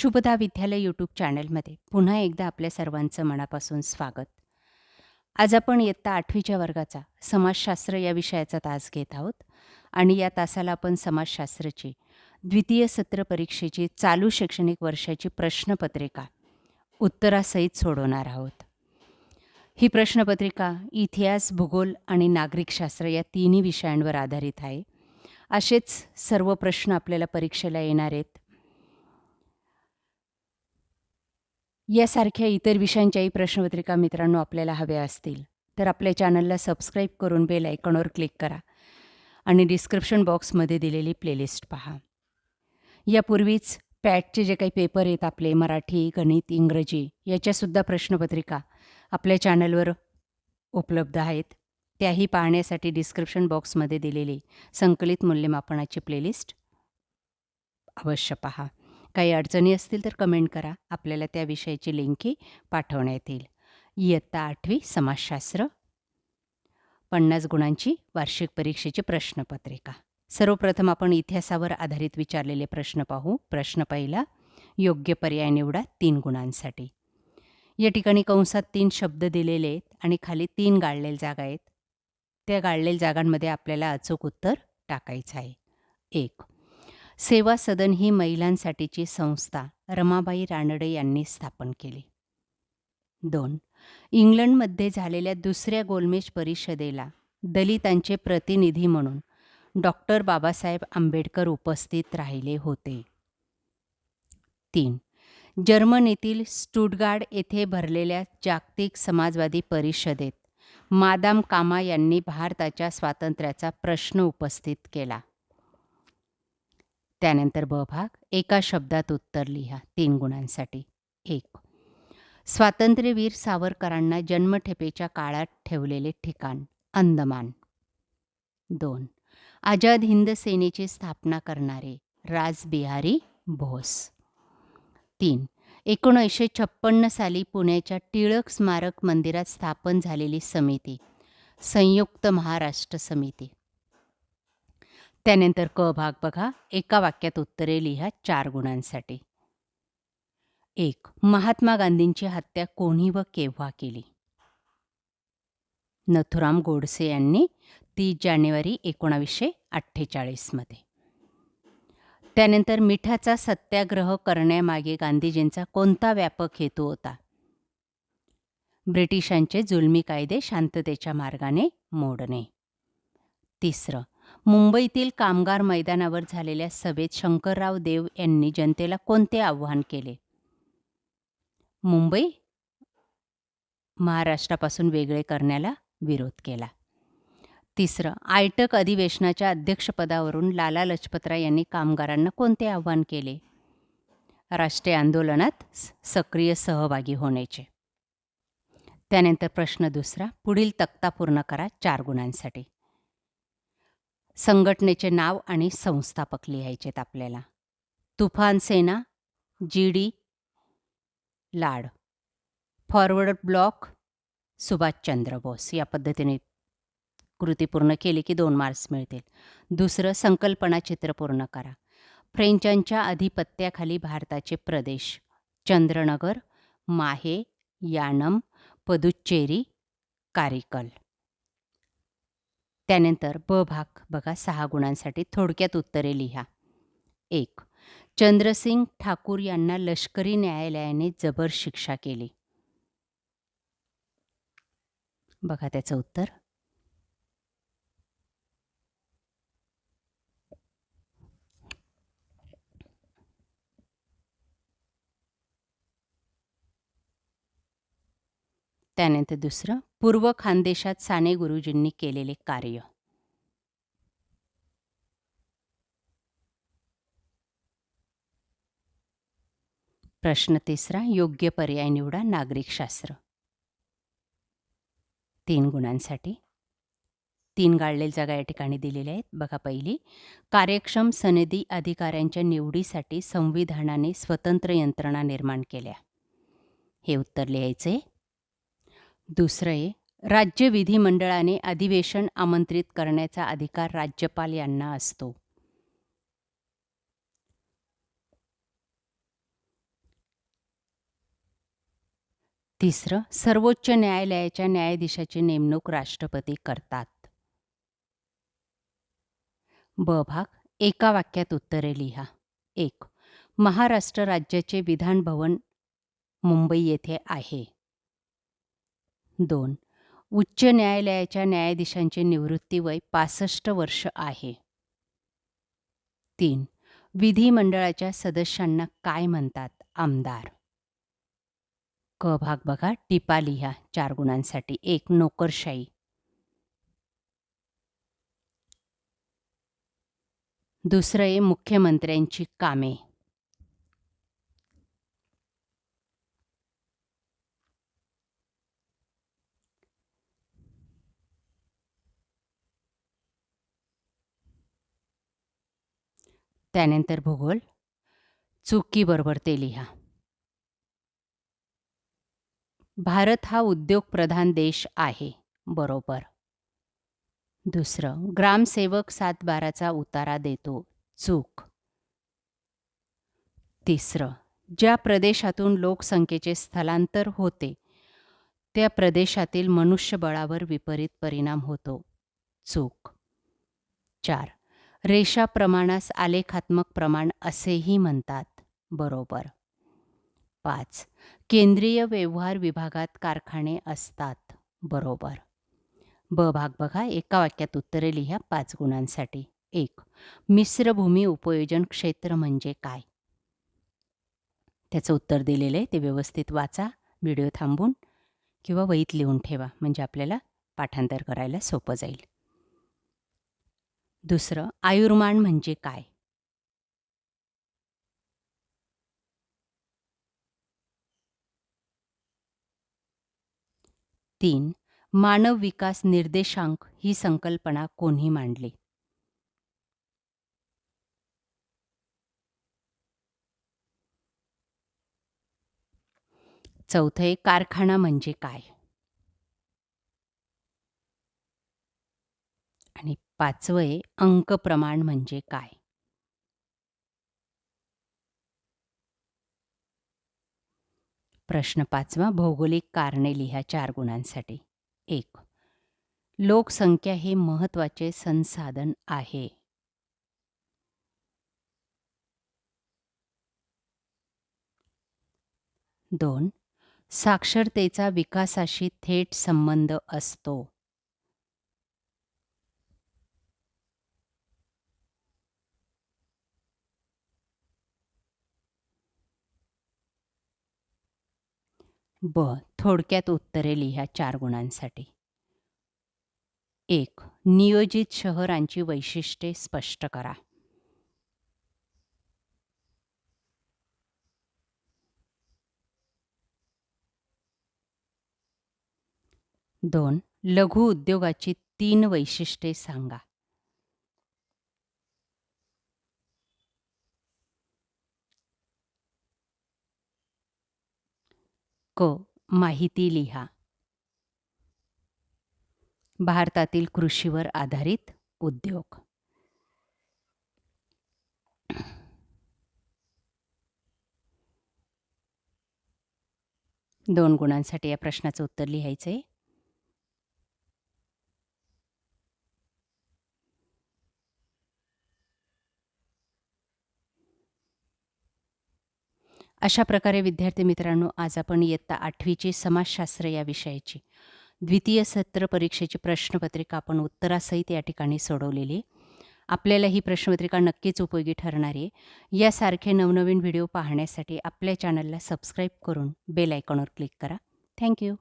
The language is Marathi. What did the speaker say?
शुभदा विद्यालय यूट्यूब चॅनलमध्ये पुन्हा एकदा आपल्या सर्वांचं मनापासून स्वागत. आज आपण इयत्ता 8वीच्या वर्गाचा समाजशास्त्र या विषयाचा तास घेत आहोत आणि या तासाला आपण समाजशास्त्राची द्वितीय सत्र परीक्षेची चालू शैक्षणिक वर्षाची प्रश्नपत्रिका उत्तरासहित सोडवणार आहोत. ही प्रश्नपत्रिका इतिहास, भूगोल आणि नागरिकशास्त्र या तिन्ही विषयांवर आधारित आहे. असेच सर्व प्रश्न आपल्याला परीक्षेला येणार आहेत. यासारख्या इतर विषयांच्याही प्रश्नपत्रिका मित्रांनो आपल्याला हव्या असतील तर आपल्या चॅनलला सबस्क्राईब करून बेल आयकॉनवर क्लिक करा आणि डिस्क्रिप्शन बॉक्समध्ये दिलेली प्लेलिस्ट पहा. यापूर्वीच पॅटचे जे काही पेपर आहेत आपले मराठी, गणित, इंग्रजी याच्यासुद्धा प्रश्नपत्रिका आपल्या चॅनलवर उपलब्ध आहेत. त्याही पाहण्यासाठी डिस्क्रिप्शन बॉक्समध्ये दिलेली संकलित मूल्यमापनाची प्लेलिस्ट अवश्य पहा. काही अडचणी असतील तर कमेंट करा, आपल्याला त्या विषयाची लिंकही पाठवण्यात येईल. इयत्ता 8वी समाजशास्त्र 50 गुणांची वार्षिक परीक्षेची प्रश्नपत्रिका. सर्वप्रथम आपण इतिहासावर आधारित विचारलेले प्रश्न पाहू. प्रश्न पहिला, योग्य पर्याय निवडा 3 गुणांसाठी. या ठिकाणी कंसात 3 शब्द दिलेले आहेत आणि खाली 3 गाळलेल्या जागा आहेत. त्या गाळलेल्या जागांमध्ये आपल्याला अचूक उत्तर टाकायचं आहे. 1. सेवा सदन ही महिलांसाठीची संस्था रमाबाई रानडे यांनी स्थापन केली. 2. इंग्लंडमध्ये झालेल्या दुसऱ्या गोलमेज परिषदेला दलितांचे प्रतिनिधी म्हणून डॉक्टर बाबासाहेब आंबेडकर उपस्थित राहिले होते. 3. जर्मनीतील स्टुटगार्ड येथे भरलेल्या जागतिक समाजवादी परिषदेत मादाम कामा यांनी भारताच्या स्वातंत्र्याचा प्रश्न उपस्थित केला. त्यानंतर ब भाग, एका शब्दात उत्तर लिहा 3 गुणांसाठी. 1. स्वातंत्र्यवीर सावरकरांना जन्मठेपेच्या काळात ठेवलेले ठिकाण अंदमान. 2. आझाद हिंद सेनेची स्थापना करणारे रासबिहारी बोस. 3. 1956 साली पुण्याच्या टिळक स्मारक मंदिरात स्थापन झालेली समिती संयुक्त महाराष्ट्र समिती. त्यानंतर क भाग बघा, एका वाक्यात उत्तरे लिहा 4 गुणांसाठी. 1. महात्मा गांधींची हत्या कोणी व केव्हा केली? नथुराम गोडसे यांनी 30 जानेवारी 1948 मध्ये. त्यानंतर मिठाचा सत्याग्रह करण्यामागे गांधीजींचा कोणता व्यापक हेतू होता? ब्रिटिशांचे जुलमी कायदे शांततेच्या मार्गाने मोडणे. 3. मुंबईतील कामगार मैदानावर झालेल्या सभेत शंकरराव देव यांनी जनतेला कोणते आव्हान केले? मुंबई महाराष्ट्रापासून वेगळे करण्याला विरोध केला. 3. आयटक अधिवेशनाच्या अध्यक्षपदावरून लाला लजपतराय यांनी कामगारांना कोणते आव्हान केले? राष्ट्रीय आंदोलनात सक्रिय सहभागी होण्याचे. त्यानंतर प्रश्न दुसरा, पुढील तक्ता पूर्ण करा 4 गुणांसाठी. संघटनेचे नाव आणि संस्थापक लिहायचेत आपल्याला. Tufan Sena, GD Lad. Forward bloc, Subhashchandra Bose. या पद्धतीने कृती पूर्ण केली की 2 मार्क्स मिळतील. दुसरं, संकल्पना चित्र पूर्ण करा. फ्रेंचांच्या अधिपत्याखाली भारताचे प्रदेश चंद्रनगर, माहे, यानम, पदुच्चेरी, कारिकल. त्यानंतर ब भाग बघा 6 गुणांसाठी. थोडक्यात उत्तरे लिहा. 1. चंद्रसिंग ठाकूर यांना लष्करी न्यायालयाने जबर शिक्षा केली. बघा त्याचं उत्तर. त्यानंतर दुसरं, पूर्व खानदेशात साने गुरुजींनी केलेले कार्य. प्रश्न तिसरा, योग्य पर्याय निवडा नागरिकशास्त्र 3 गुणांसाठी. 3 गाळलेल्या जागा या ठिकाणी दिलेल्या आहेत. बघा पहिली, कार्यक्षम सनदी अधिकाऱ्यांच्या निवडीसाठी संविधानाने स्वतंत्र यंत्रणा निर्माण केल्या. हे उत्तर लिहायचे. दुसरं आहे, राज्य विधिमंडळाने अधिवेशन आमंत्रित करण्याचा अधिकार राज्यपाल यांना असतो. तिसरं, सर्वोच्च न्यायालयाच्या न्यायाधीशाची नेमणूक राष्ट्रपती करतात. ब भाग, एका वाक्यात उत्तरे लिहा. 1. महाराष्ट्र राज्याचे विधान भवन मुंबई येथे आहे. 2. उच्च न्यायालयाच्या न्यायाधीशांचे निवृत्ती वय 65 वर्ष आहे. 3. विधिमंडळाच्या सदस्यांना काय म्हणतात? आमदार. क भाग बघा, टिपा लिहा 4 गुणांसाठी. 1. नोकरशाही. दुसरं आहे मुख्यमंत्र्यांची कामे. त्यानंतर भूगोल. चुकीबरोबर ते लिहा. भारत हा उद्योगप्रधान देश आहे. बरोबर. दुसरं, ग्रामसेवक 7/12चा उतारा देतो. चूक. तिसरं, ज्या प्रदेशातून लोकसंख्येचे स्थलांतर होते त्या प्रदेशातील मनुष्यबळावर विपरीत परिणाम होतो. चूक. 4. रेषा प्रमाणास आलेखात्मक प्रमाण असेही म्हणतात. बरोबर. 5. केंद्रीय व्यवहार विभागात कारखाने असतात. बरोबर. ब भाग बघा, एका वाक्यात उत्तरे लिहा 5 गुणांसाठी. 1. मिश्रभूमी उपयोजन क्षेत्र म्हणजे काय? त्याचं उत्तर दिलेलं आहे, ते व्यवस्थित वाचा व्हिडिओ थांबून किंवा वहीत लिहून ठेवा, म्हणजे आपल्याला पाठांतर करायला सोपं जाईल. दुसरं, आयुर्मान म्हणजे काय? तीन, मानव विकास निर्देशांक ही संकल्पना कोणी मांडली? चौथे, कारखाना म्हणजे काय? आणि 5वे, अंक प्रमाण म्हणजे काय? प्रश्न 5वा, भौगोलिक कारणे लिहा 4 गुणांसाठी. 1. लोकसंख्या हे महत्त्वाचे संसाधन आहे. 2. साक्षरतेचा विकासाशी थेट संबंध असतो. 2. थोडक्यात उत्तरे लिहा 4 गुणांसाठी. 1. नियोजित शहरांची वैशिष्ट्ये स्पष्ट करा. 2. लघु उद्योगाची 3 वैशिष्ट्ये सांगा. क. माहिती लिहा. भारतातील कृषीवर आधारित उद्योग. 2 गुणांसाठी या प्रश्नाचं उत्तर लिहायचं आहे. अशा प्रकारे विद्यार्थी मित्रांनो, आज आपण इयत्ता 8वीची समाजशास्त्र या विषयाची द्वितीय सत्र परीक्षेची प्रश्नपत्रिका आपण उत्तरासहित या ठिकाणी सोडवलेली आहे. आपल्याला ही प्रश्नपत्रिका नक्कीच उपयोगी ठरणार आहे. यासारखे नवनवीन व्हिडिओ पाहण्यासाठी आपल्या चॅनलला सबस्क्राईब करून बेल आयकॉनवर क्लिक करा. थँक्यू.